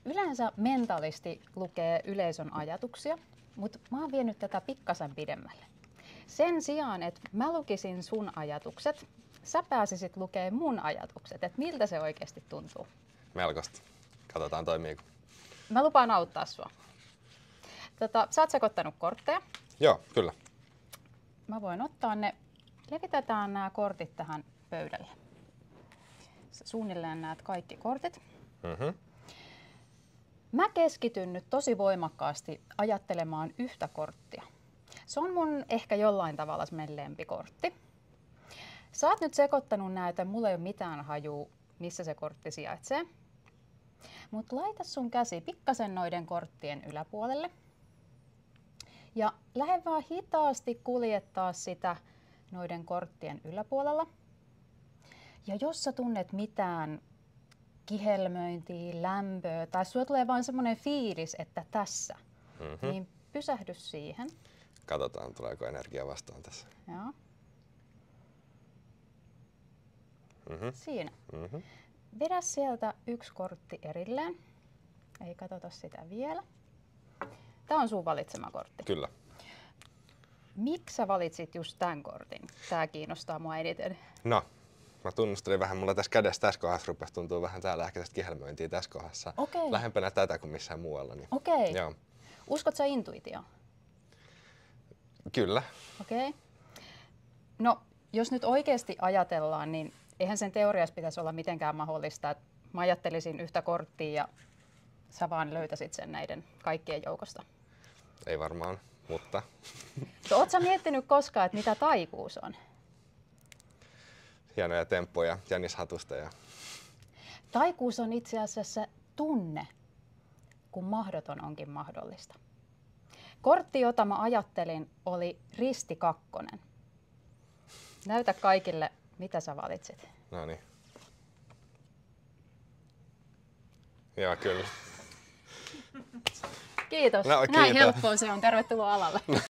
Yleensä mentalisti lukee yleisön ajatuksia, mutta mä oon vienyt tätä pikkasen pidemmälle. Sen sijaan, että mä lukisin sun ajatukset, sä pääsisit lukemaan mun ajatukset, että miltä se oikeasti tuntuu. Melkoista. Katsotaan toimiiko. Mä lupaan auttaa sua. Sä oot sekoittanut kortteja. Joo, kyllä. Mä voin ottaa ne. Levitetään nämä kortit tähän pöydälle. Sä suunnilleen näet kaikki kortit. Mä keskityn nyt tosi voimakkaasti ajattelemaan yhtä korttia. Se on mun ehkä jollain tavalla semmoinen lempikortti. Sä oot nyt sekoittanut näitä, mulla ei ole mitään hajua, missä se kortti sijaitsee. Mut laita sun käsi pikkasen noiden korttien yläpuolelle. Ja lähde vaan hitaasti kuljettaa sitä noiden korttien yläpuolella. Ja jos sä tunnet mitään kihelmöintiä, lämpöä tai sulla tulee vaan semmoinen fiilis, että tässä, niin pysähdy siihen. Katsotaan, tuleeko energia vastaan tässä. Joo. Siinä. Vedä sieltä yksi kortti erilleen. Ei katsota sitä vielä. Tämä on sun valitsema kortti. Kyllä. Miksi sä valitsit just tämän kortin? Tää kiinnostaa mua eniten. No, mä tunnustelin vähän, mulla tässä kohdassa rupesi tuntuu vähän täällä ehkä tästä kihelmöintiä tässä kohdassa. Okei. Lähempänä tätä kuin missään muualla. Niin. Okei. Joo. Uskot sä intuitioon? Kyllä. Okei. No, jos nyt oikeasti ajatellaan, niin eihän sen teoriassa pitäisi olla mitenkään mahdollista, että mä ajattelisin yhtä korttia ja sä vaan löytäisit sen näiden kaikkien joukosta. Ei varmaan, mutta... Oot sä miettinyt koskaan, että mitä taikuus on? Hienoja temppuja jänishatusta ja... Taikuus on itse asiassa tunne, kun mahdoton onkin mahdollista. Kortti, jota mä ajattelin, oli risti 2. Näytä kaikille, mitä sä valitsit. No niin. Joo, kyllä. Kiitos. No, kiitos. Näin helppoa se on. Tervetuloa alalle.